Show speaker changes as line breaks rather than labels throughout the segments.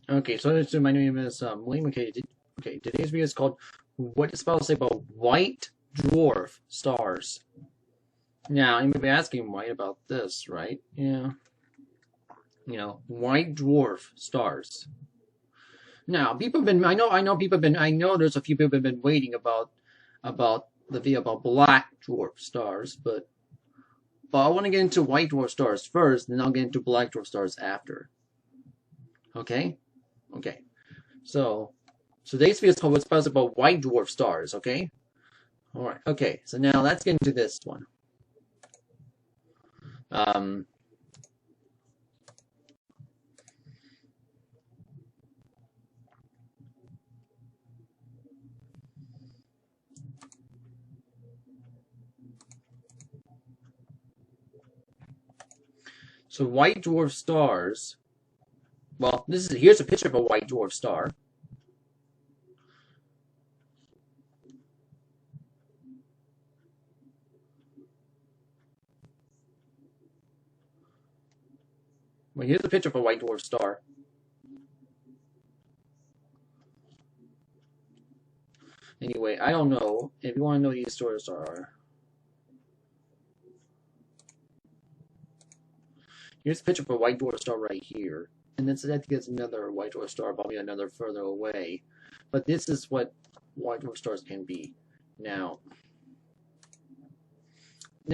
Okay, so my name is William. Okay, today's video is called "What does spell say about white dwarf stars?" Now you may be asking why about this, right? Yeah, white dwarf stars. Now people have been. I know people have been. I know there's a few people have been waiting about the video about black dwarf stars, but I want to get into white dwarf stars first, then I'll get into black dwarf stars after. Okay, okay. So today's video is called "What's Possible About White Dwarf Stars." Okay. All right. Okay. So now let's get into this one. Um, so white dwarf stars. Well, here's a picture of a white dwarf star. Well, here's a picture of a white dwarf star. Anyway, I don't know if you want to know what these stars are. Here's a picture of a white dwarf star right here, and then that gets another white dwarf star, probably another further away. But this is what white dwarf stars can be. Now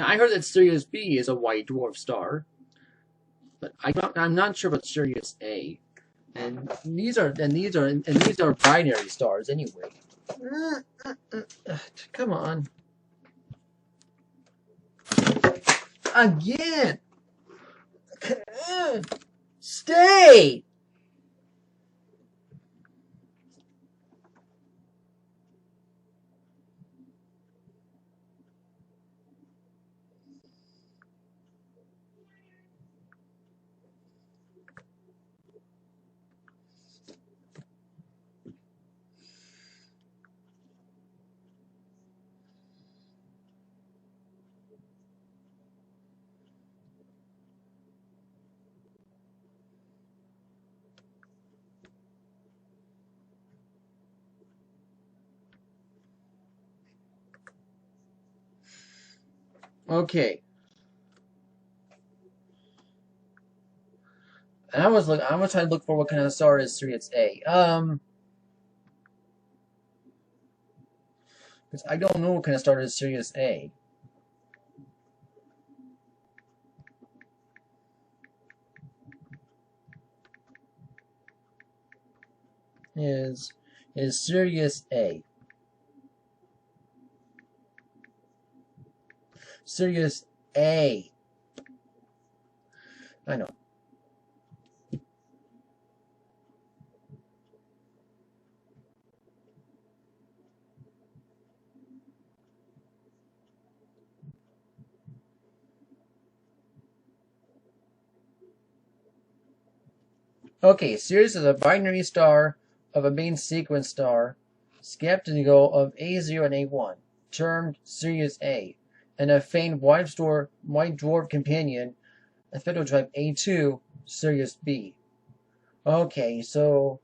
I heard that Sirius B is a white dwarf star, but I'm not sure about Sirius A. And these are binary stars anyway. Come on. Again. Stay. Okay. And I'm gonna try to look for what kind of star is Sirius A. Because I don't know what kind of star is Sirius A. Is Sirius A. Sirius A. I know. Okay, Sirius is a binary star of a main sequence star, skeptical of A0 and A1, termed Sirius A, and a faint white dwarf companion, a spectral type A2, Sirius B. Okay, so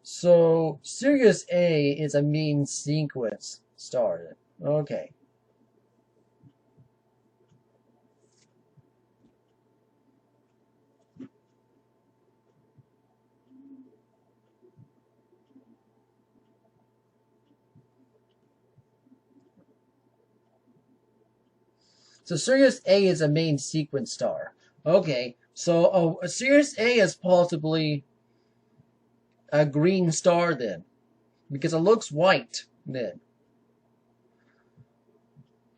Sirius A is a main sequence star. Okay. So Sirius A is a main sequence star. Okay, so Sirius A is possibly a green star then, because it looks white then.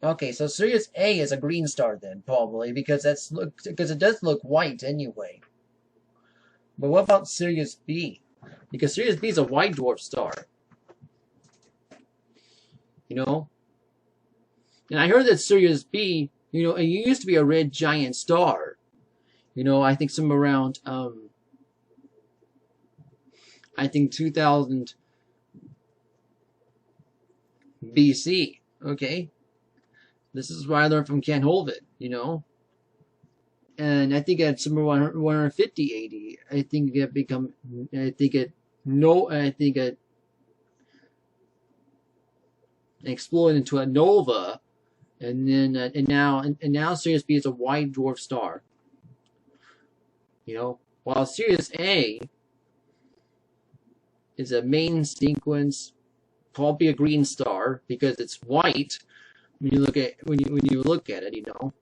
Okay, so Sirius A is a green star then, probably, because it does look white anyway. But what about Sirius B? Because Sirius B is a white dwarf star. And I heard that Sirius B, it used to be a red giant star. I think somewhere around, I think 2000 BC. Okay, this is what I learned from Ken Holvid. and I think at somewhere 150 AD, I think it become, I think it no, I think it exploded into a nova, and then and now Sirius B is a white dwarf star. You know, while Sirius A is a main sequence, probably a green star because it's white. When you look at when you look at it, you know.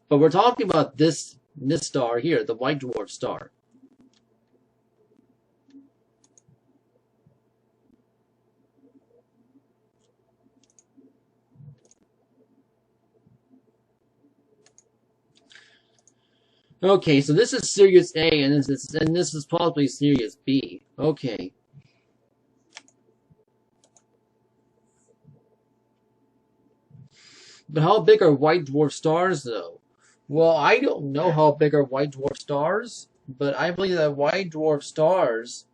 But we're talking about this star here, the white dwarf star. Okay, so this is Sirius A, and this is probably Sirius B. Okay. But how big are white dwarf stars, though? Well, I don't know how big are white dwarf stars, but I believe that white dwarf stars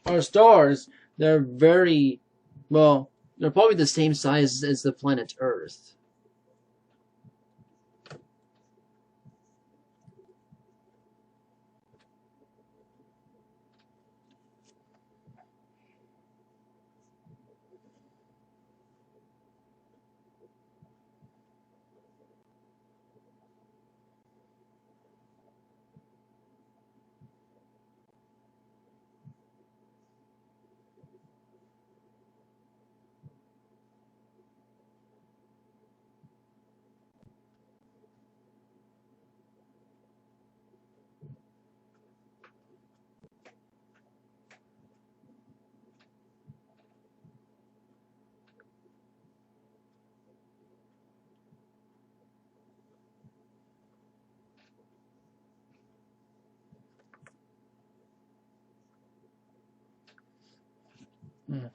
are stars. They're very, well, they're probably the same size as the planet Earth.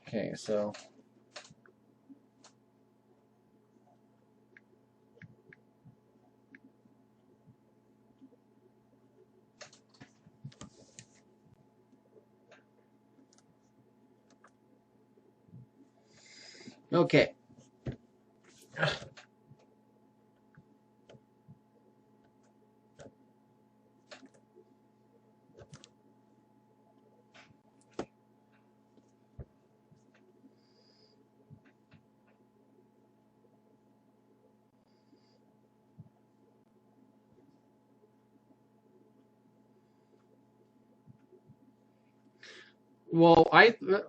Okay, so okay. Well,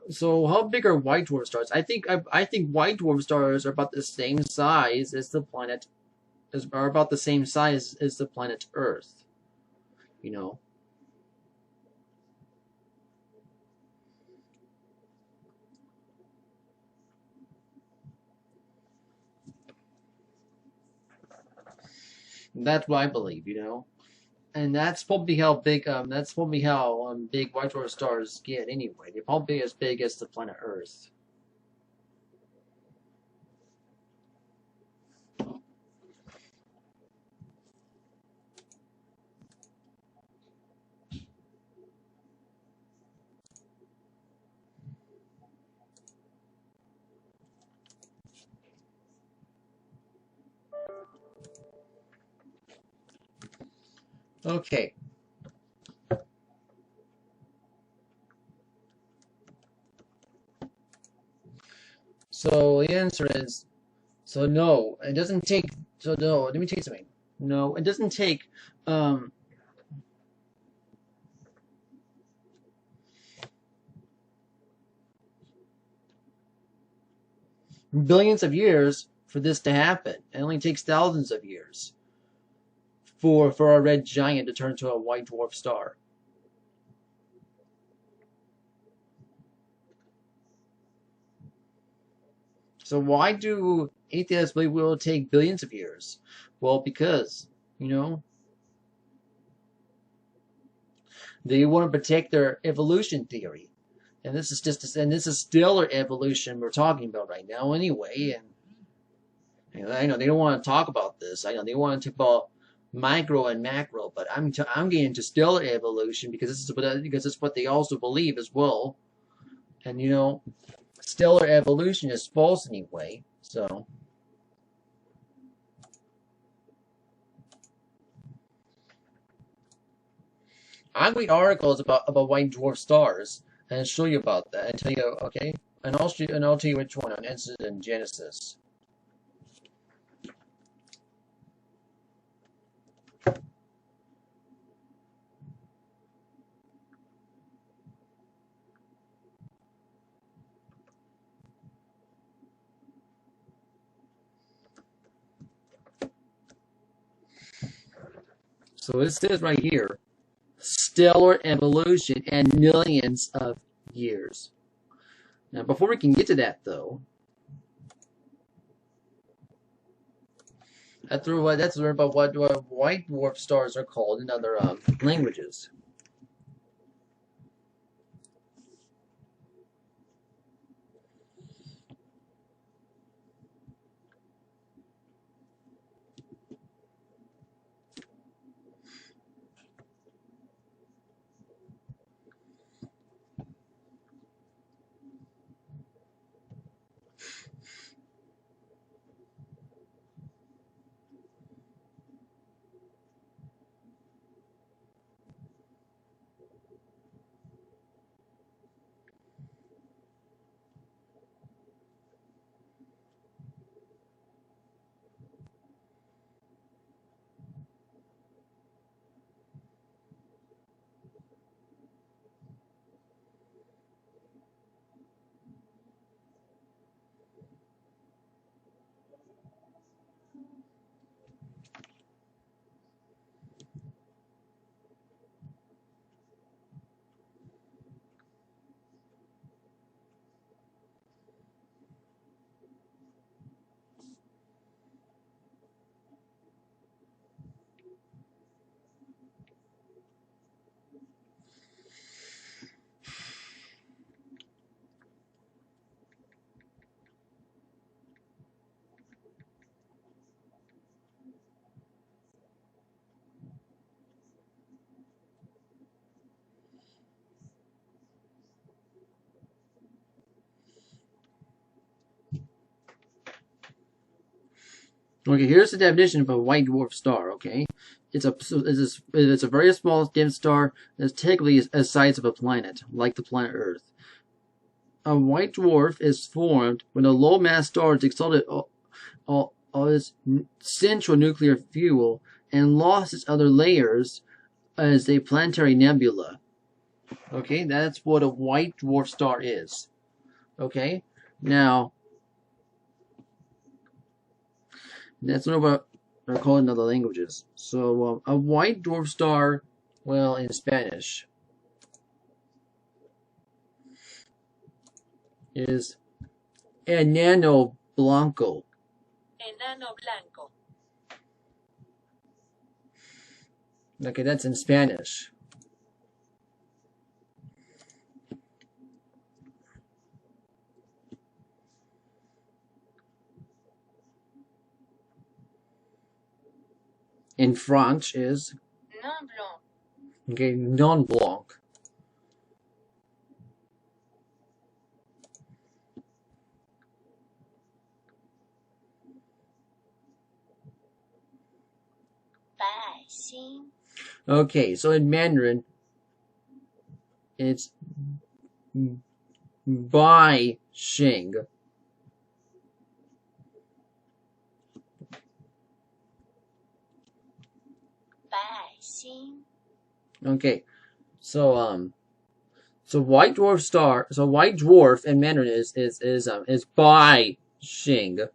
so how big are white dwarf stars? I think white dwarf stars are about the same size as the planet, are about the same size as the planet Earth. You know, that's what I believe. You know, and that's probably how big big white dwarf stars get anyway. They're probably as big as the planet Earth. Okay. So the answer is, so no, it doesn't take, so no, let me tell you something. No, it doesn't take, billions of years for this to happen. It only takes thousands of years for a red giant to turn into a white dwarf star. So why do atheists believe it will take billions of years? Well, because, you know, they want to protect their evolution theory. And this is stellar evolution we're talking about right now anyway. And I know they don't want to talk about this. I know they want to talk about micro and macro, but I'm getting into stellar evolution because it's what they also believe as well. And you know, stellar evolution is false anyway. So I read articles about white dwarf stars and show you about that and tell you okay, and I'll tell you which one on Incident in Genesis. So it says right here, stellar evolution and millions of years. Now, before we can get to that, though, that's about what white dwarf stars are called in other languages. Okay, here's the definition of a white dwarf star. Okay, it's a very small dim star that's typically the size of a planet, like the planet Earth. A white dwarf is formed when a low mass star is exhausted all its central nuclear fuel and lost its other layers as a planetary nebula. Okay, that's what a white dwarf star is. Okay, now that's not what they're called in other languages. So a white dwarf star, well, in Spanish, is enano blanco.
Enano blanco.
Okay, that's in Spanish. In French is
Non blanc.
okay, non blanc.
Bai xin.
Okay, so in Mandarin, it's Bai Xing.
Bai xin.
Okay, so white dwarf in Mandarin is Bai Xing.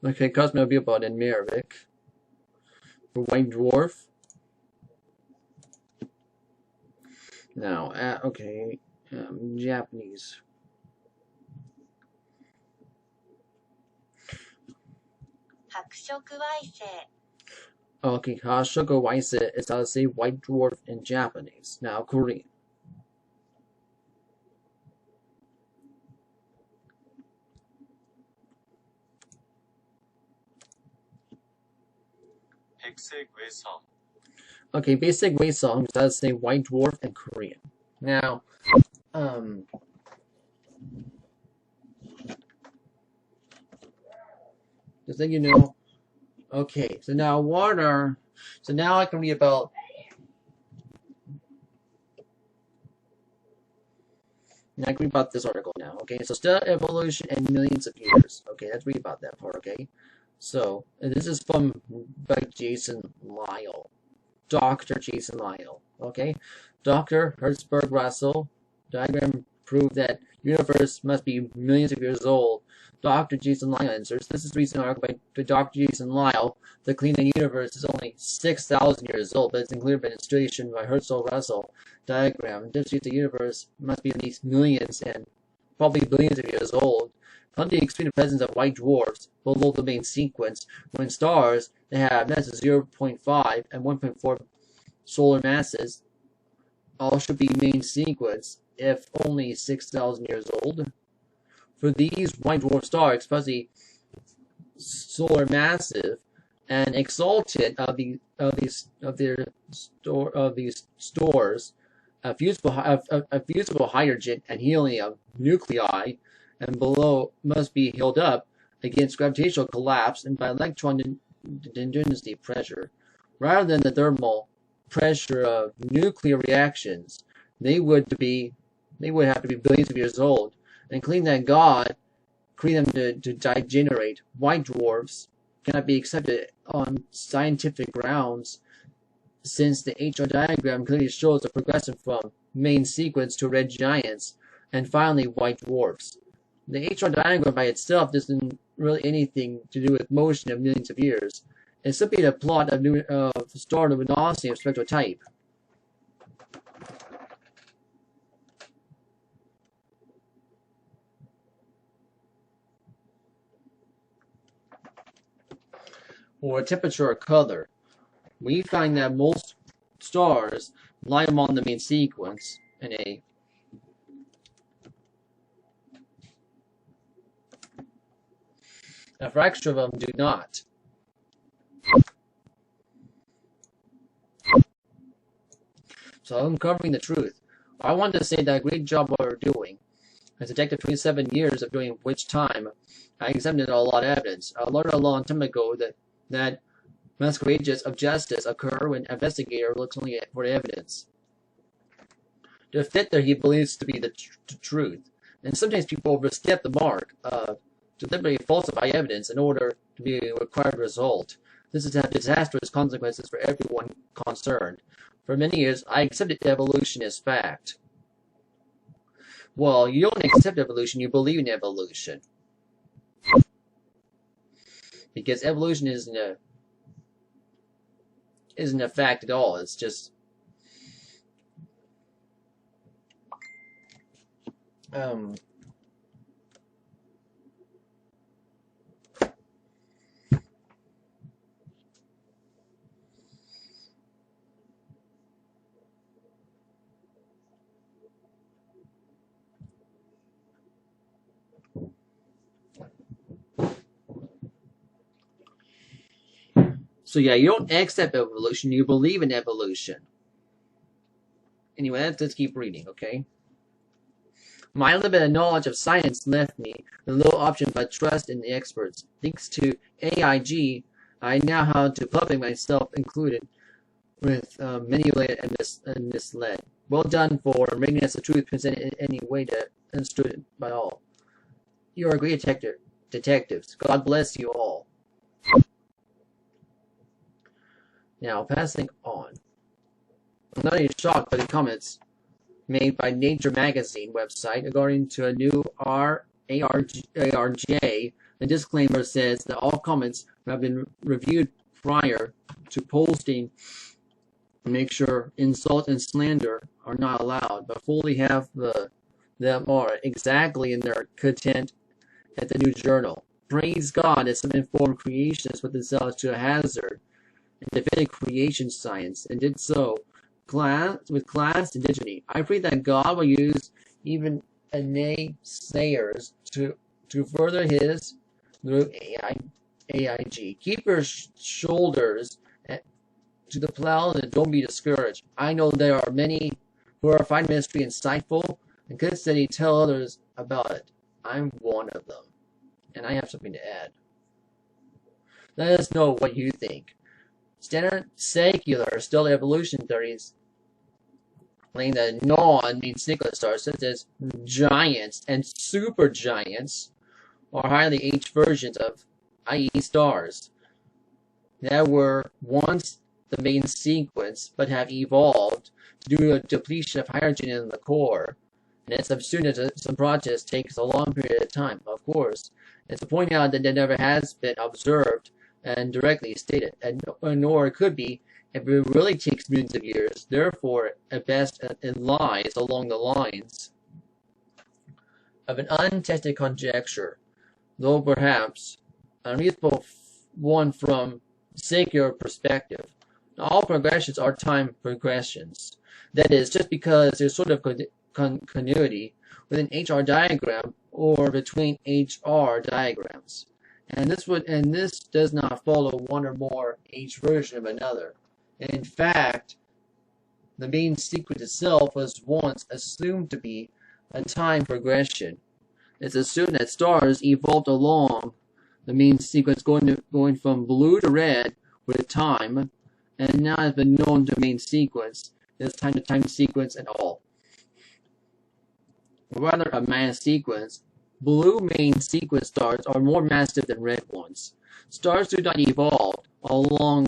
Okay, Cosmobiobot in Arabic for white dwarf. Now, okay, Japanese. Okay, Hashogo Waise is how to say white dwarf in Japanese. Now, Korean. Okay, basic way song is how to say white dwarf in Korean. Now, just let you know. Okay, so now so now I can read about. Now I can read about this article now. Okay, so still evolution and millions of years. Okay, let's read about that part. Okay, so this is from by Jason Lyle, Dr. Jason Lyle. Okay, Dr. Hertzberg Russell diagram proved that universe must be millions of years old. Dr. Jason Lyle answers. This is a recent article by Dr. Jason Lyle. The clean universe is only 6,000 years old, but it's included by illustration by Hertzberg Russell diagram. It demonstrates the universe must be at least millions and probably billions of years old. From the extreme presence of white dwarfs below the main sequence, when stars they have masses 0.5 and 1.4 solar masses, all should be main sequence if only 6,000 years old. For these white dwarf stars, especially solar massive and exalted of these stores, a fusible hydrogen and helium nuclei, and below must be held up against gravitational collapse and by electron density pressure, rather than the thermal pressure of nuclear reactions. They would have to be billions of years old, and claim that God created them to degenerate. White dwarfs cannot be accepted on scientific grounds, since the HR diagram clearly shows a progression from main sequence to red giants, and finally white dwarfs. The HR diagram by itself doesn't really anything to do with motion of millions of years. It's simply a plot of star luminosity of spectral type. Or temperature or color. We find that most stars lie among the main sequence in a fraction of them do not. So I'm uncovering the truth. I want to say that a great job what we're doing. As a detective 27 years of doing which time I examined a lot of evidence. I learned a long time ago that masquerades of justice occur when an investigator looks only for the evidence to fit that he believes to be the truth. And sometimes people overstep the mark of deliberately falsify evidence in order to be a required result. This has had disastrous consequences for everyone concerned. For many years, I accepted evolution as fact. Well, you don't accept evolution, you believe in evolution. Because evolution isn't a fact at all. It's just so yeah, you don't accept evolution, you believe in evolution. Anyway, let's keep reading, okay? My limited knowledge of science left me with little option but trust in the experts. Thanks to AIG, I now have to public myself included with manipulated and misled. Well done for making us the truth presented in any way that understood by all. You are great detectives. God bless you all. Now, passing on. I'm not even shocked by the comments made by Nature Magazine website regarding to a new ARJ. The disclaimer says that all comments have been reviewed prior to posting make sure insult and slander are not allowed, but fully have them are exactly in their content at the new journal. Praise God as some informed creationists with themselves to a hazard and defended creation science, and did so with class and dignity. I pray that God will use even naysayers to further his through AIG. Keep your shoulders to the plow and don't be discouraged. I know there are many who are finding ministry insightful and could steady tell others about it. I'm one of them, and I have something to add. Let us know what you think. Standard secular stellar evolution theories claim that non-means cyclic stars such as giants and supergiants are highly aged versions of i.e. stars that were once the main sequence but have evolved due to a depletion of hydrogen in the core. And as soon as some process takes a long period of time, of course. It's to point out that it never has been observed and directly stated, and nor could be if it really takes millions of years. Therefore, at best, it lies along the lines of an untested conjecture, though perhaps a reasonable one from secular perspective. All progressions are time progressions. That is, just because there's sort of continuity with an HR diagram or between HR diagrams. And this does not follow one or more H version of another. In fact, the main sequence itself was once assumed to be a time progression. It's assumed that stars evolved along the main sequence going from blue to red with time, and now has been known to main sequence is time to time sequence and all. Or rather, a mass sequence. Blue main sequence stars are more massive than red ones. Stars do not evolve along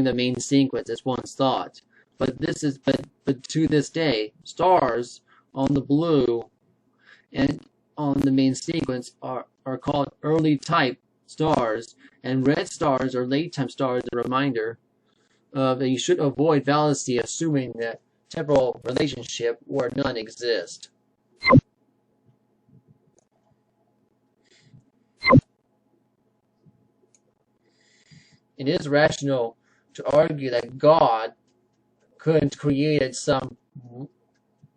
the main sequence as once thought, but to this day, stars on the blue and on the main sequence are called early type stars, and red stars are late time stars. A reminder that you should avoid fallacy assuming that temporal relationship where none exist. It is rational to argue that God could have created some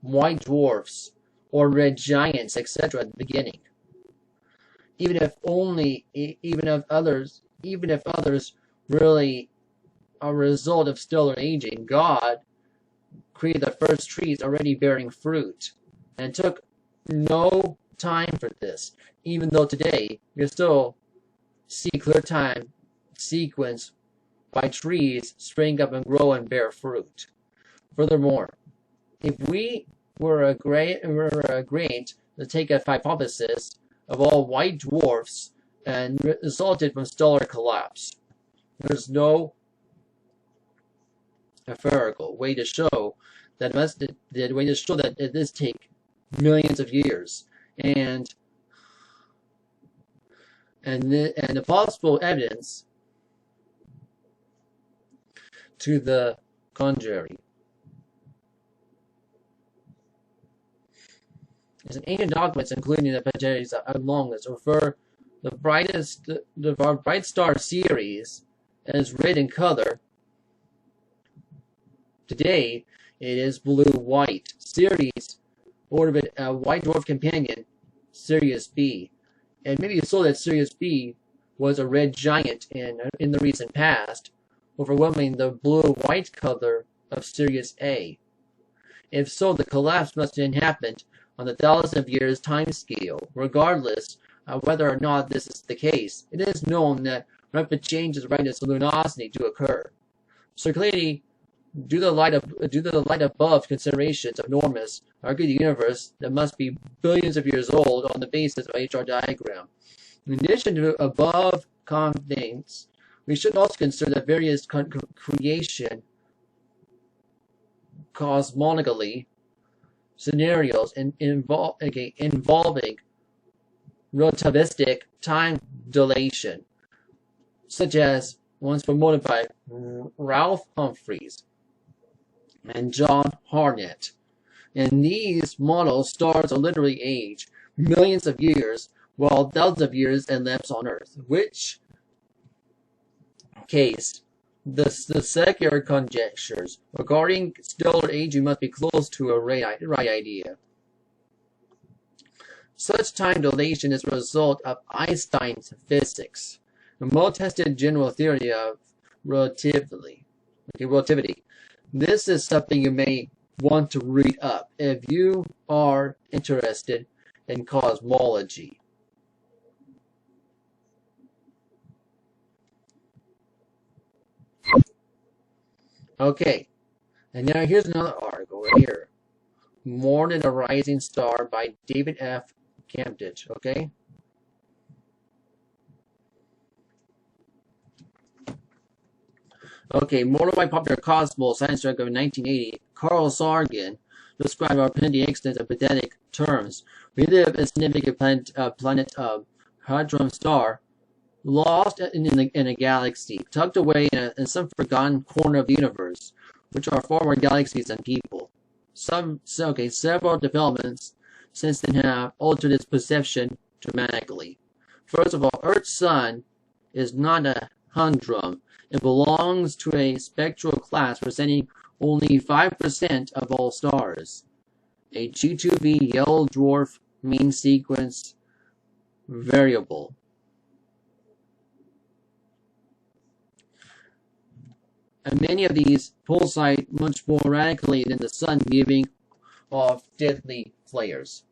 white dwarfs or red giants, etc. at the beginning, even if others really are a result of stellar aging. God created the first trees already bearing fruit, and it took no time for this, even though today we still see clear time sequence by trees spring up and grow and bear fruit. Furthermore, if we were agreed to take a hypothesis of all white dwarfs and resulted from stellar collapse, there's no empirical way to show that it does take millions of years, and the possible evidence to the contrary. As in ancient documents, including the Pages among us, refer the bright star series as red in color. Today, it is blue-white. Series orbited a white dwarf companion, Sirius B, and maybe so that Sirius B was a red giant in the recent past, overwhelming the blue-white color of Sirius A. If so, the collapse must have happened on the thousands of years time scale. Regardless of whether or not this is the case, it is known that rapid changes of brightness and luminosity do occur. Circularity, due to the light above considerations of enormous, argue the universe that must be billions of years old on the basis of HR diagram. In addition to above things, we should also consider the various creation cosmologically scenarios involving relativistic time dilation, such as ones promoted by Ralph Humphreys. and John Harnett. In these models, stars are literally aged millions of years, while thousands of years elapse on Earth, which case the secular conjectures regarding stellar aging must be close to a right idea. Such time dilation is a result of Einstein's physics, a well-tested general theory of relativity. This is something you may want to read up if you are interested in cosmology. Okay, and now here's another article right here. More Than a Rising Star by David F. Camditch, okay? Okay, more by popular Cosmos science record of 1980, Carl Sagan described our pending extent of pathetic terms. We live in a significant planet Hadron star, lost in a galaxy, tucked away in some forgotten corner of the universe, which are far more galaxies than people. Several developments since then have altered its perception dramatically. First of all, Earth's sun is not a humdrum. It belongs to a spectral class representing only 5% of all stars. A G2V yellow dwarf mean sequence variable. And many of these pulsate much more radically than the sun, giving off deadly flares.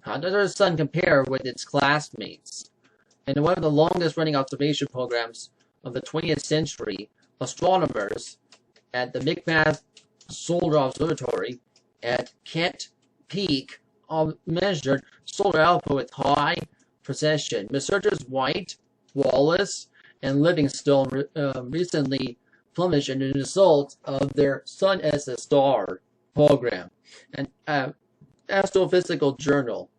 How does our sun compare with its classmates? In one of the longest running observation programs of the 20th century, astronomers at the McMath Solar Observatory at Kent Peak measured solar output with high precision. Researchers White, Wallace, and Livingstone recently published the results of their Sun as a Star program, an astrophysical journal.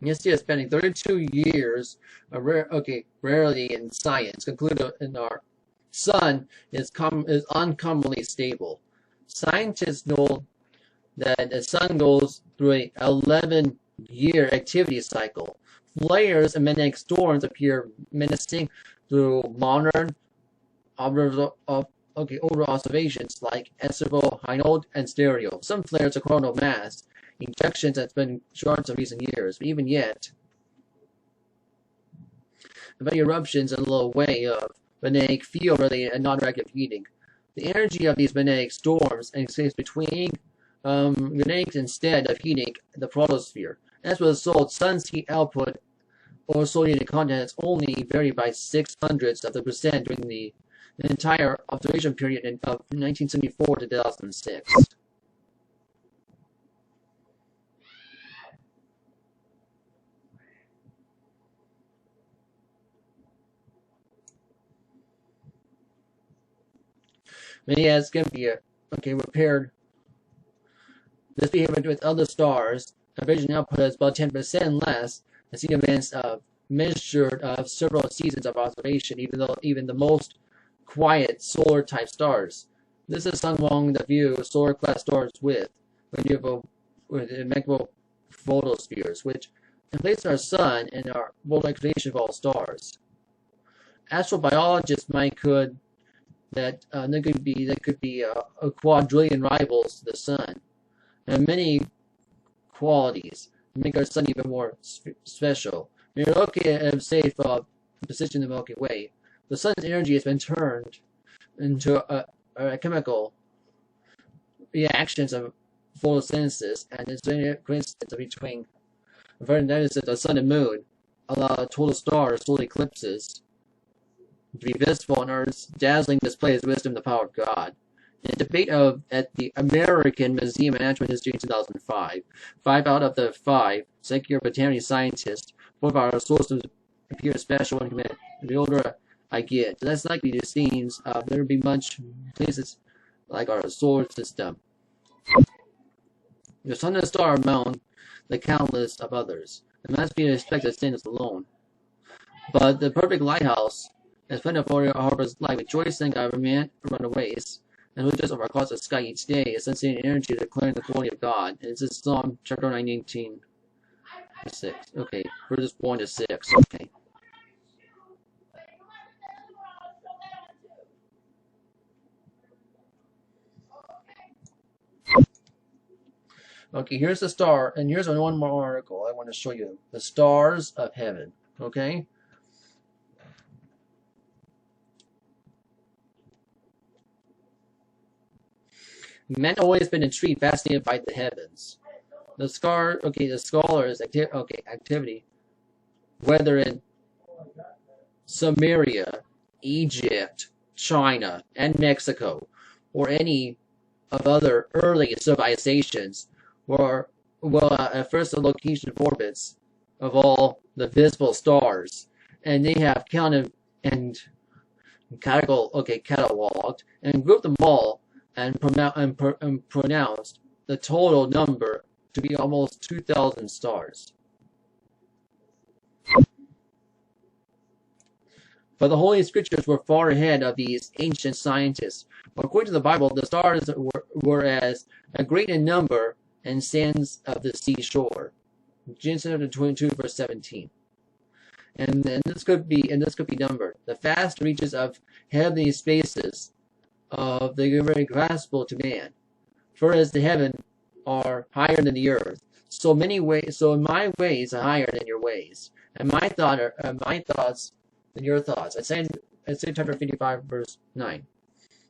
Instead of spending 32 years rarely in science, concluded in our sun is uncommonly stable. Scientists know that the sun goes through a 11-year activity cycle. Flares and magnetic storms appear menacing through modern over observations like Esserville, Heinold, and Stereo. Some flares are coronal mass ejections that's been short in recent years, but even yet, about eruptions in a low way of magnetic field related and non-reactive heating. The energy of these magnetic storms exists between magnetic instead of heating the protosphere. As a result, sun's heat output or sodium contents only vary by 0.06% during the entire observation period of 1974 to 2006. Many as can be repaired. This behavior with other stars, a vision output is about 10% less as the events measured of several seasons of observation, even the most quiet solar type stars. This is among the few solar class stars with immeasurable photospheres, which place our sun in our worldwide creation of all stars. Astrobiologists might could that could be a quadrillion rivals to the sun, and many qualities. make our sun even more special. When you're looking at a safe position in the Milky Way, the sun's energy has been turned into a chemical reactions of photosynthesis, and it's a coincidence between the sun and moon allow total stars, solar eclipses to be visible on Earth's dazzling display of wisdom and the power of God. In a debate at the American Museum of Natural History in 2005, 5 out of the 5 secular botany scientists, 4 of our solar systems appear special and commit. The older I get, the less likely it seems there will be much places like our solar system. The sun and star are among the countless of others. It must be expected to stand alone. But the perfect lighthouse is plentiful harbors light, rejoicing our runaways, and who just over across the sky each day, is sensing energy declaring the glory of God. And this is Psalm chapter 19, 6. Okay, verses 1 to 6. Okay. Okay, here's the star, and here's one more article I want to show you. The stars of heaven. Okay? Men always been intrigued, fascinated by the heavens. The scholars' activity, whether in Sumeria, Egypt, China, and Mexico, or any of other early civilizations, were at first the location of orbits of all the visible stars, and they have counted and cataloged and grouped them all and pronounced the total number to be almost 2,000 stars. But the Holy Scriptures were far ahead of these ancient scientists. According to the Bible, the stars were as great in number and sands of the seashore. Genesis 22, verse 17. And this could be numbered. The vast reaches of heavenly spaces of the very graspable to man. For as the heaven are higher than the earth, so my ways are higher than your ways, and my thoughts than your thoughts. Isaiah chapter 55, verse 9.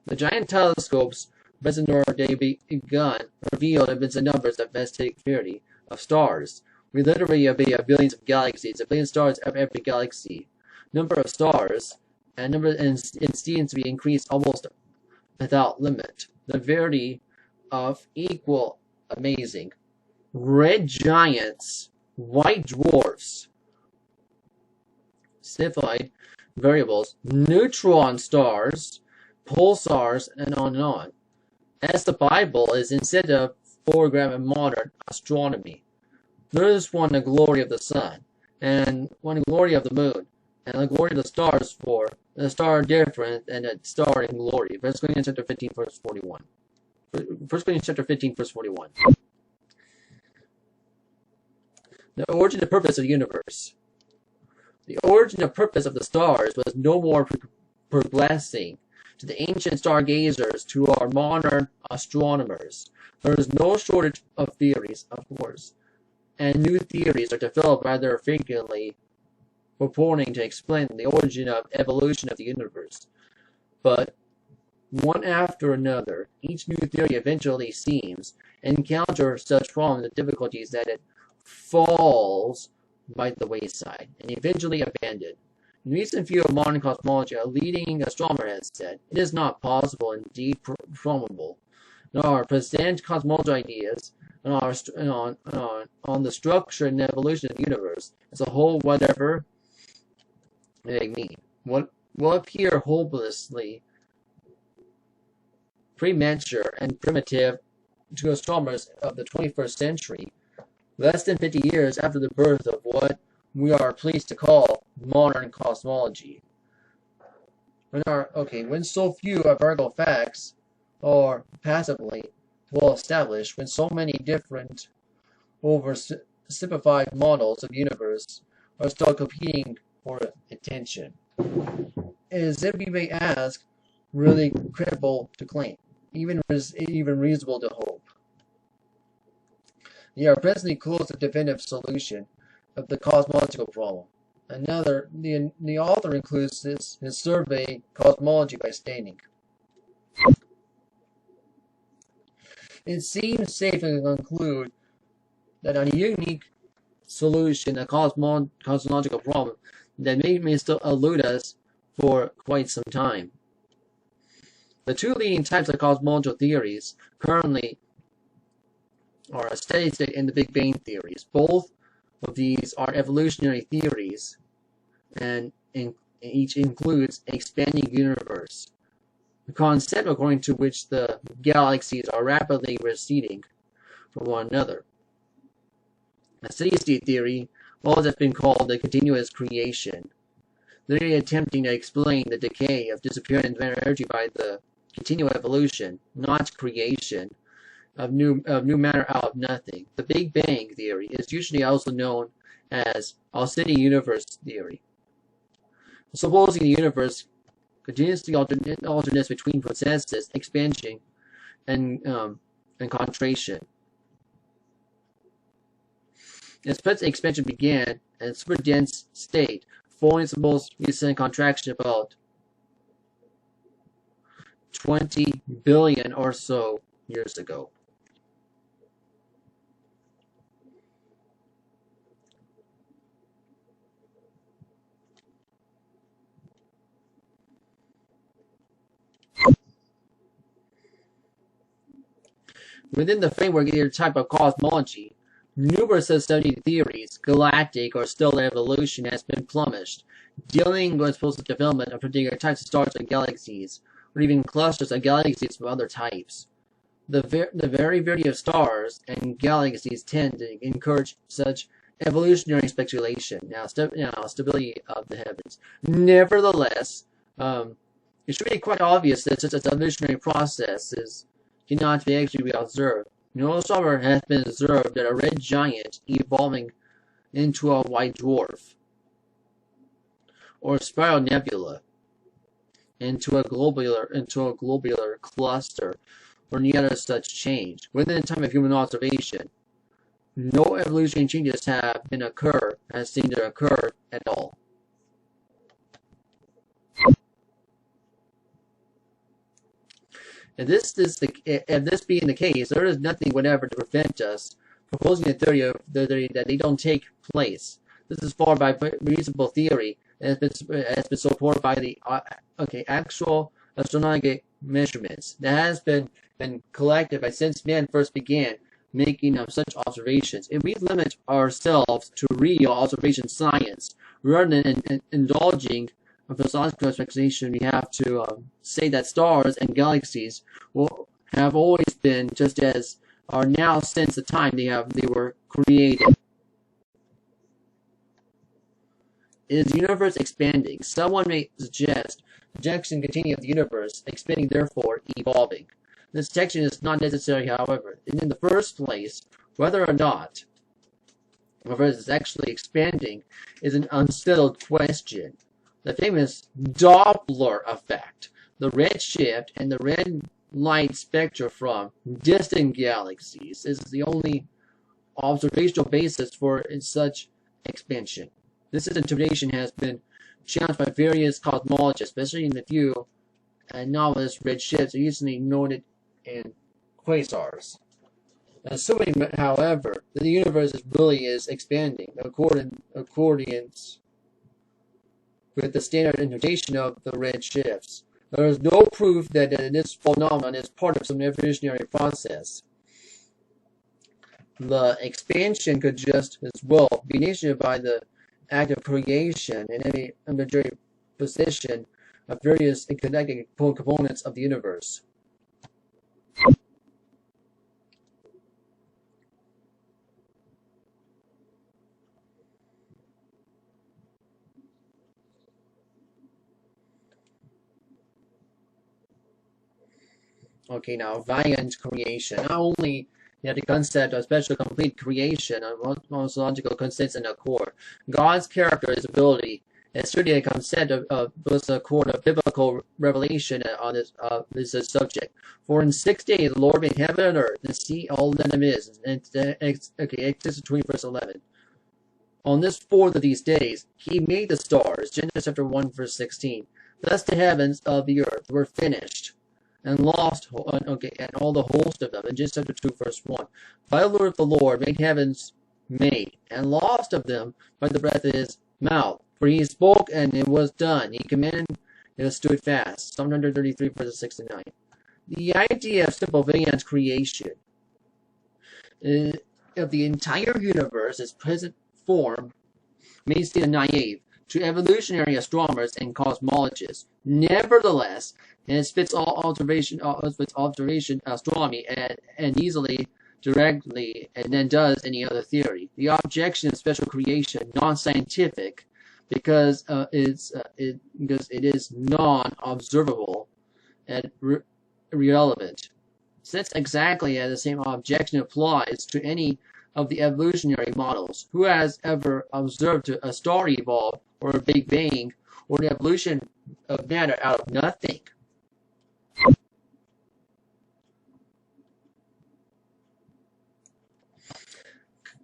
The giant telescopes present nor they begun revealed immense numbers of vast variety of stars. We literally have billions of galaxies, a billion stars of every galaxy. Number of stars and seems to be increased almost without limit. The variety of equal amazing. Red giants, white dwarfs, Cepheid variables, neutron stars, pulsars, and on and on. As the Bible is instead of foregrounding modern astronomy, there is one the glory of the sun, and one glory of the moon, and the glory of the stars for the star different and a star in glory. 1 Corinthians chapter 15, verse 41. 1 Corinthians chapter 15, verse 41. The origin and purpose of the universe. The origin and purpose of the stars was no more perplexing to the ancient stargazers to our modern astronomers. There is no shortage of theories, of course, and new theories are developed rather frequently purporting to explain the origin of evolution of the universe. But one after another, each new theory eventually seems encounter such problems and difficulties that it falls by the wayside and eventually abandoned. In recent view of modern cosmology, a leading astronomer has said, it is not possible, indeed probable, that our present cosmology ideas on the structure and evolution of the universe as a whole, whatever they mean, will appear hopelessly premature and primitive to astronomers of the 21st century, less than 50 years after the birth of what we are pleased to call modern cosmology. When so few empirical facts are passively well established, when so many different oversimplified models of the universe are still competing for attention, is it, we may ask, really credible to claim, even reasonable to hope, They are presently close to definitive solution of the cosmological problem. The author includes his survey cosmology by stating, it seems safe to conclude that a unique solution, a cosmological problem that may still elude us for quite some time. The two leading types of cosmological theories currently are a steady state and the Big Bang theories. Both of these are evolutionary theories, and each includes an expanding universe, a concept according to which the galaxies are rapidly receding from one another. A steady state theory also has been called the continuous creation, literally attempting to explain the decay of disappearing energy by the continual evolution, not creation, of new matter out of nothing. The Big Bang theory is usually also known as Alcide universe theory, supposing the universe continuously alternates between processes, expansion and contraction. As present expansion began in a super dense state, following its most recent contraction about 20 billion or so years ago. Within the framework of either type of cosmology, numerous studied theories, galactic or stellar evolution, has been published, dealing with the development of particular types of stars and galaxies, or even clusters of galaxies of other types. The very variety of stars and galaxies tend to encourage such evolutionary speculation. Stability of the heavens. Nevertheless, it's really quite obvious that such an evolutionary process cannot be actually observed. No summer has been observed that a red giant evolving into a white dwarf, or a spiral nebula into a globular cluster, or any other such change within the time of human observation. No evolutionary changes have seen to occur at all. If this being the case, there is nothing whatever to prevent us proposing a theory that they don't take place. This is followed by reasonable theory and has been supported by the actual astronomical measurements that has been collected since man first began making such observations. If we limit ourselves to real observation science rather than indulging philosophical speculation, we have to say that stars and galaxies have always been just as are now since the time they were created. Is the universe expanding? Someone may suggest projection continuing of the universe, expanding, therefore evolving. This section is not necessary, however. In the first place, whether or not the universe is actually expanding is an unsettled question. The famous Doppler effect, the redshift and the red light spectra from distant galaxies, is the only observational basis for such expansion. This interpretation has been challenged by various cosmologists, especially in the view anomalous redshifts are usually noted in quasars. Assuming, however, that the universe really is expanding accordance with the standard interpretation of the red shifts, there is no proof that this phenomenon is part of some evolutionary process. The expansion could just as well be initiated by the act of creation in any arbitrary position of various connected components of the universe. Okay, now viant creation. Not only the concept of special complete creation of ontological consists in the core. God's character, his ability, It's really a concept was a core of biblical revelation on this subject. For in 6 days the Lord made heaven and earth, and sea, all that it is. And Exodus 20 verse 11. On this fourth of these days he made the stars. Genesis chapter 1 verse 16. Thus the heavens of the earth were finished, and lost, and all the host of them. In Genesis chapter 2 verse 1. By the Lord made heavens made, and lost of them by the breath of his mouth. For he spoke, and it was done. He commanded, and it stood fast. Psalm 133 verse 69. The idea of simple Villion's creation of the entire universe, its present form, may seem naive to evolutionary astronomers and cosmologists. Nevertheless, it fits all observation astronomy and easily, directly, and then does any other theory. The objection of special creation, non-scientific, because it is non-observable and irrelevant. Since exactly the same objection applies to any of the evolutionary models. Who has ever observed a star evolve, or a Big Bang, or the evolution of matter out of nothing?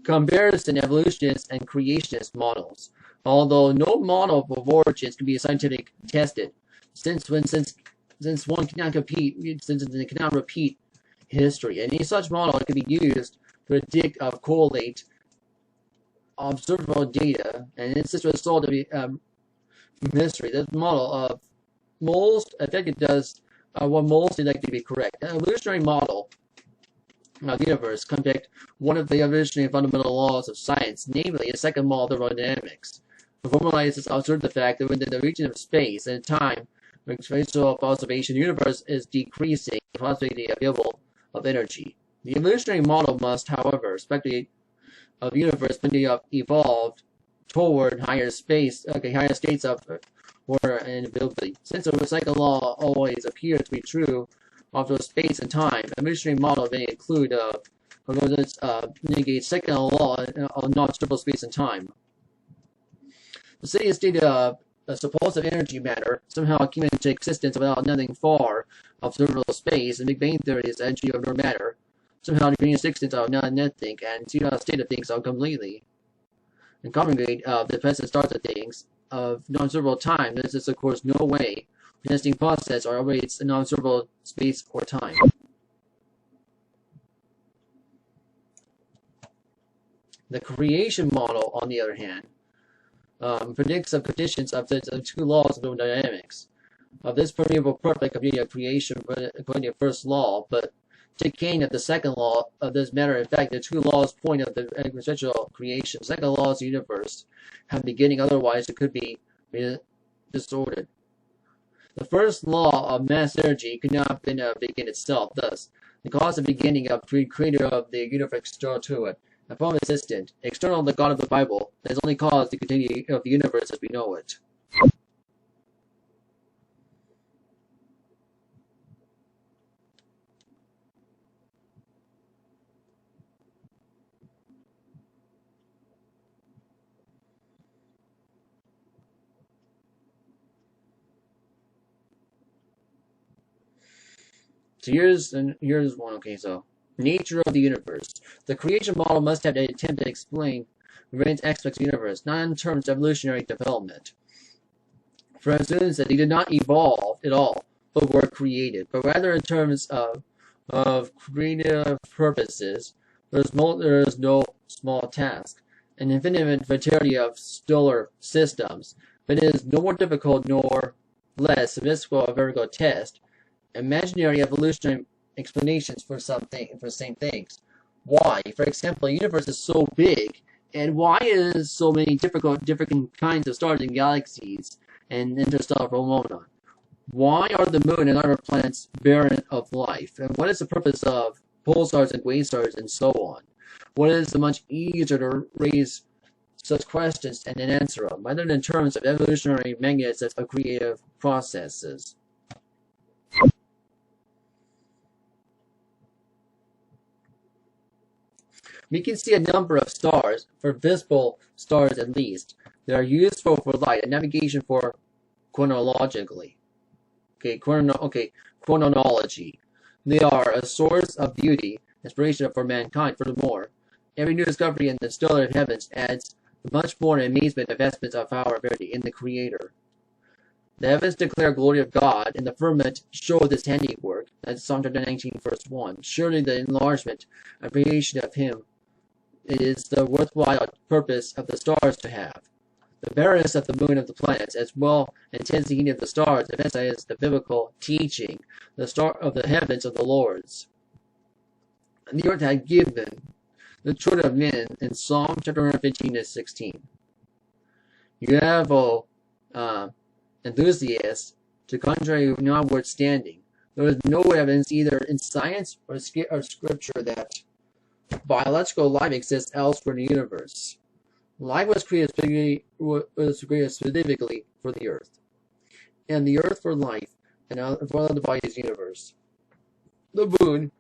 Comparison evolutionists and creationist models. Although no model of origins can be scientifically tested, since one cannot repeat history, any such model can be used to predict or correlate observable data, and it's just a result of history. This model of most effective does what most likely to be correct. An evolutionary model of the universe conduct one of the evolutionary fundamental laws of science, namely the second law of thermodynamics. It formalizes observe the fact that within the region of space and time, with spatial observation, the universe is decreasing the possibility available of energy. The evolutionary model must, however, speculate of the universe when they evolved toward higher states of order and ability. Since the second law always appears to be true of the space and time, a evolutionary model may include negate second law of non-observable space and time. The city is stated a supposed energy matter somehow came into existence without nothing far observable space, and Big Bang theory is energy of no matter somehow the existence of nothing, and see how a state of things are completely and congregate the present starts of things of non-observable time. This is of course no way nesting process or operates in non-observable space or time. The creation model, on the other hand, predicts the conditions of the two laws of thermodynamics. Of this permeable perfect community of creation according to the first law, but decaying of the second law of this matter. In fact, the two laws point of the existential creation. The second law is the universe have beginning, otherwise it could be disordered. The first law of mass energy could not have been begin itself. Thus, the cause of beginning of the creator of the universe external to it, a form existent, external to the God of the Bible, that has only caused the continuity of the universe as we know it. So here's one. Okay, so nature of the universe. The creation model must have the attempt to explain various aspects of the universe, not in terms of evolutionary development. For instance, that they did not evolve at all, but were created, but rather in terms of creative purposes. There is no small task. An infinite variety of stellar systems, but it is no more difficult nor less sophisticated or very grotesque imaginary evolutionary explanations for same things. Why? For example, the universe is so big, and why is so many different kinds of stars and galaxies and interstellar phenomena? Why are the moon and other planets barren of life? And what is the purpose of pulsars and quasars and so on? What is it much easier to raise such questions and then answer them, rather than in terms of evolutionary mechanisms of creative processes? We can see a number of stars, for visible stars at least. They are useful for light and navigation for chronologically. Chronology. They are a source of beauty, inspiration for mankind. Furthermore, every new discovery in the stellar heavens adds much more amazement and investment of our ability in the Creator. The heavens declare glory of God, and the firmament show His handiwork. That's Psalm 19, verse 1. Surely the enlargement and creation of Him is the worthwhile purpose of the stars to have. The barrenness of the moon of the planets, as well as intense heat of the stars, emphasizes the biblical teaching, the star of the heavens of the Lord's. And the earth had given the children of men in Psalm chapter 115 to 16. You have enthusiasts to contrary notwithstanding. There is no evidence either in science or scripture that biological life exists elsewhere in the universe. Life was created specifically for the earth, and the earth for life, and for other bodies in the universe. The moon,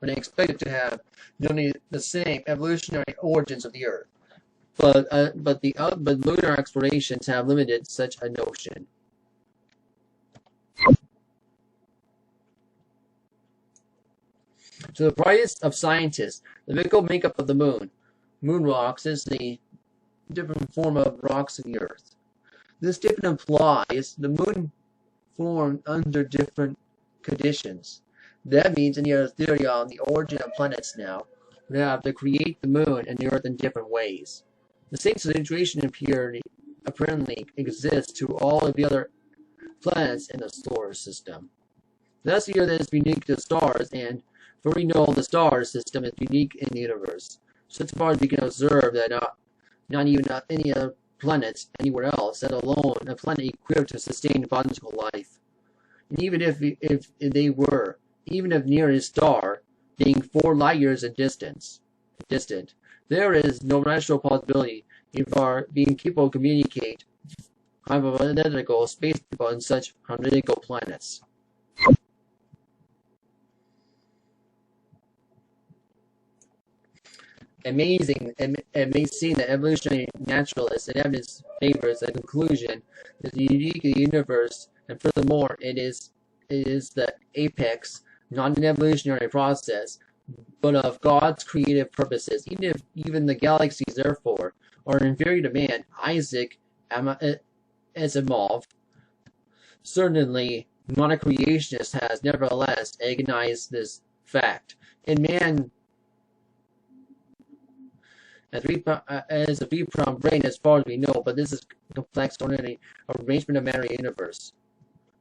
when expected to have nearly the same evolutionary origins of the earth, but lunar explorations have limited such a notion. To the brightest of scientists, the physical makeup of the moon rocks, is the different form of rocks of the earth. This different implies the moon formed under different conditions. That means in your theory on the origin of planets now, we have to create the moon and the earth in different ways. The same situation apparently exists to all of the other planets in the solar system. Thus, the earth is unique to stars, and for we know the star system is unique in the universe. So far as we can observe that not even any other planets anywhere else, let alone a planet equipped to sustain biological life. And even if they were, even if near a star, being 4 light years in distant, there is no rational possibility of our being capable of communicate hypothetical space people on such hypothetical planets. Amazing that evolutionary naturalists and evidence favors the conclusion that the unique of the universe, and furthermore, it is the apex, not an evolutionary process, but of God's creative purposes. Even the galaxies, therefore, are inferior to man. Isaac Asimov, certainly not a creationist, has nevertheless agonized this fact. In man, as a three-pronged brain, as far as we know, but this is complex ordinary arrangement of matter universe.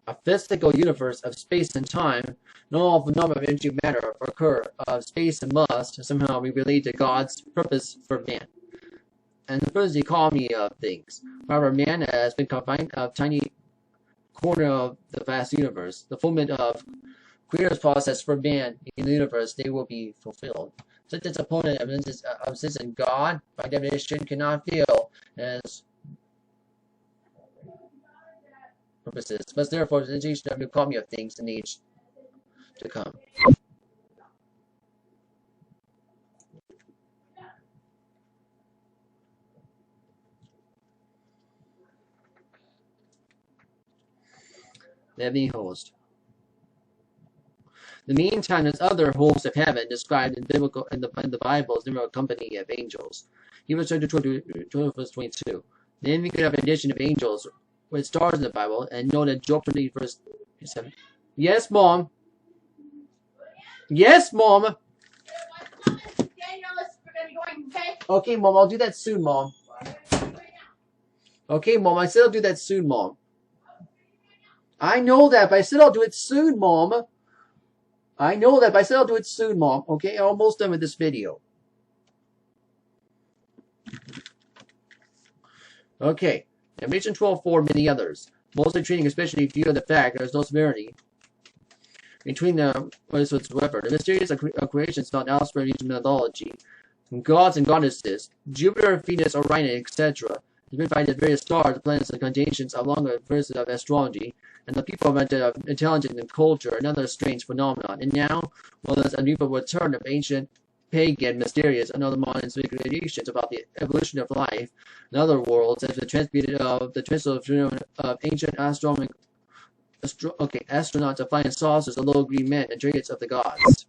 A physical universe of space and time, not all phenomena of energy matter occur of space and must somehow be related to God's purpose for man. And the first economy of things. However, man has been confined to a tiny corner of the vast universe. The fulfillment of Creator's process for man in the universe, they will be fulfilled. Such as opponent evidence of existence in God, by definition, cannot fail as purposes, but therefore the institution of the economy of things in the age to come. The heavenly host. The meantime, there's other hosts of heaven described in the Bible as a company of angels. Hebrews chapter 12, verse 22. Then we could have an addition of angels with stars in the Bible, and know that Job 20, verse 7. Yes, Mom. Yes, Mom. Okay, Mom, I'll do that soon, Mom. Okay, Mom, I said I'll do that soon, Mom. I know that, but I said I'll do it soon, Mom. I know that, but I said I'll do it soon, Mom. Okay, almost done with this video. Okay, Revelation 12:4, many others. Mostly treating especially due to the fact there is no similarity between them whatsoever. The mysterious creations found elsewhere in Egyptian mythology, gods and goddesses, Jupiter, Venus, Orion, etc. has been found in various stars, planets, and constellations along with verses of astrology, and the people of intelligence and culture, another strange phenomenon. And now, well, there's a new return of ancient pagan, mysterious, and other modern speculations about the evolution of life in other worlds as the transmuted of the transfer of ancient astronauts of flying saucers, the little green men, and chariots of the gods.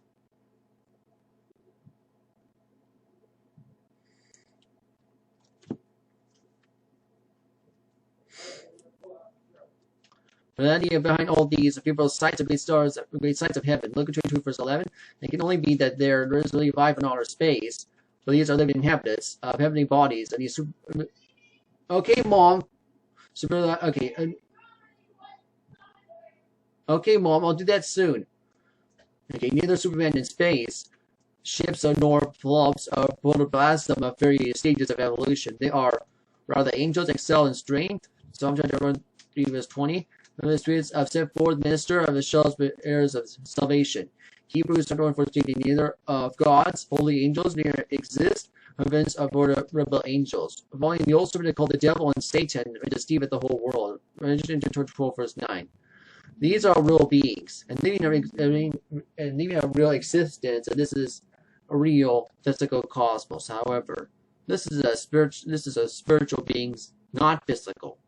The idea behind all these people sights of great stars, great sights of heaven. Luke 22 verse 11. It can only be that there is really life in outer space, but these are living inhabitants of heavenly bodies, and these. Okay, mom. Okay. Okay, mom. I'll do that soon. Okay, neither Superman in space, ships nor flubs are protoplasm of various stages of evolution. They are rather angels excel in strength. Psalm chapter 3 verse 20. The spirits have set forth minister of the shells heirs of salvation. Hebrews chapter 1 verse 18. Neither of gods, holy angels, neither exist events of rebel angels. Following the old serpent called the devil and Satan, and deceiveth the whole world. Revelation 12 verse 9. These are real beings and living a real existence, and this is a real physical cosmos. However, this is a spiritual beings, not physical,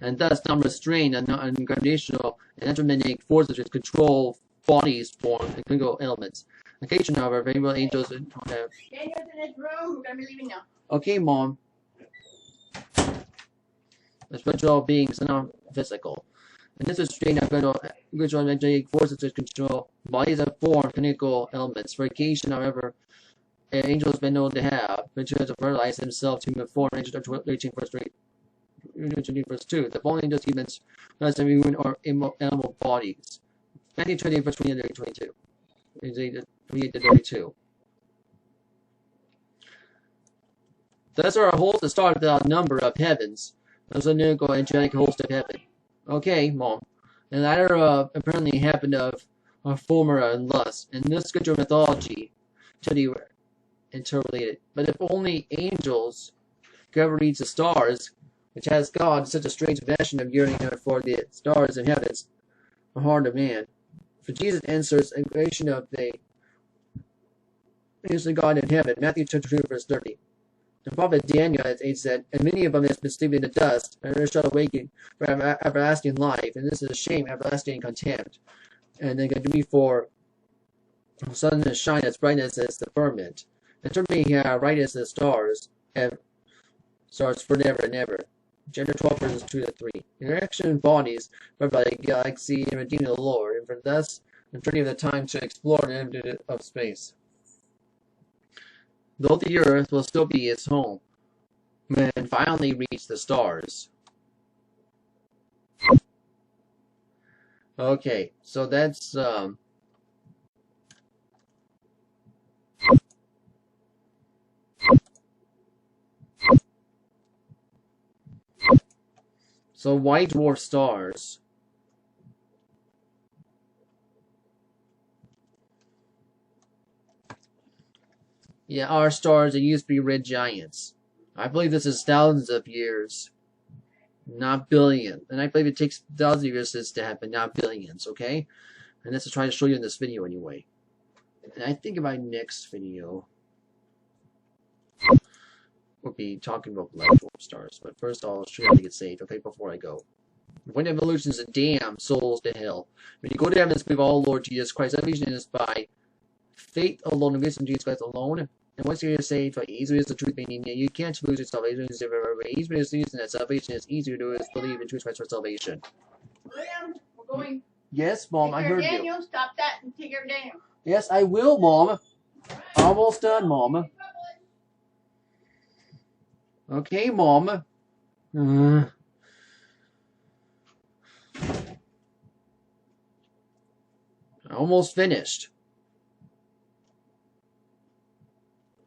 and thus not restrained and unconditional and electromagnetic forces which control bodies, form, and chemical elements. Occasionally, however, variable angels have.
Daniel's in his room. We're gonna be leaving now.
Okay, mom. The spiritual beings are not physical. And this is strained of visual magnetic forces which control bodies and form chemical elements. For occasion, however, angels been known to have, which has fertilized himself to human form. Angels 18 verse 3. Verse 2. The fallen angels humans as human or animal bodies. Matthew 28 verse 28 to 22. 28 to 32. Thus are a host that started without number of heavens. Those are lyrical angelic host of heaven. Okay, mom. The latter apparently happened of former and lust, and this scripture mythology to be interrelated. But if only angels could ever reach the stars, which has God such a strange passion of yearning for the stars and heavens, the heart of man. For Jesus answers a creation of the God in heaven, Matthew 22 verse 30. The prophet Daniel said, and many of them has been sleeping in the dust, and are shall awaken for everlasting life, and this is a shame, everlasting contempt. And they can be for the sun to shine its brightness as the firmament, and certainly bright as the stars, have stars forever and ever. Chapter 12 verses 2 to 3. The erection bodies by the galaxy and redeeming the Lord, and for thus the journey of the time to explore the end of space. Though the earth will still be its home, man finally reached the stars. Okay, so that's so white dwarf stars. Yeah, our stars that used to be red giants. I believe this is thousands of years, not billion. And I believe it takes thousands of years for this to happen, not billions, okay? And this is trying to show you in this video anyway. And I think in my next video, we'll be talking about black dwarf stars. But first I'll show you how to get saved, okay, before I go. When evolution is a damn souls to hell. When you go to heaven, it's with all Lord Jesus Christ. Salvation is by faith alone, and grace in Jesus Christ alone. And once you're saved, by easy is the truth, meaning you can't lose your salvation. Easy is the reason that salvation is easier to do is believe in Jesus Christ for salvation.
William, we're going.
Yes, Mom, I heard
Daniel,
you.
stop that and take care of Daniel.
Yes, I will, Mom. Almost done, Mom. Okay, Mom. Almost finished.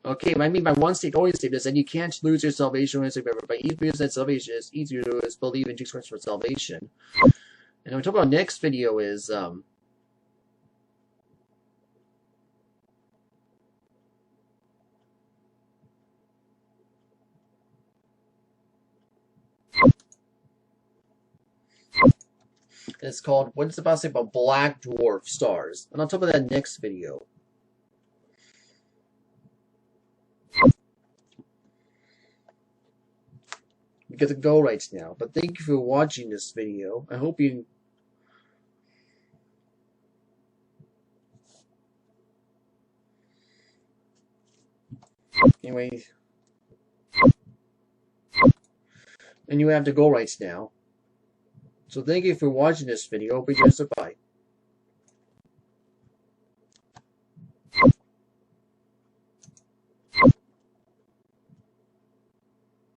Okay, what I mean by one state, always state is that you can't lose your salvation when it's forever. But easier that salvation is easier to do is believe in Jesus Christ for salvation. And what we talk about next video is it's called What's about to say about black dwarf stars. And I'll talk about that next video. get the go rights now. But thank you for watching this video. I hope you. Anyway, and you have the go rights now. So thank you for watching this video. Hope you guys bye.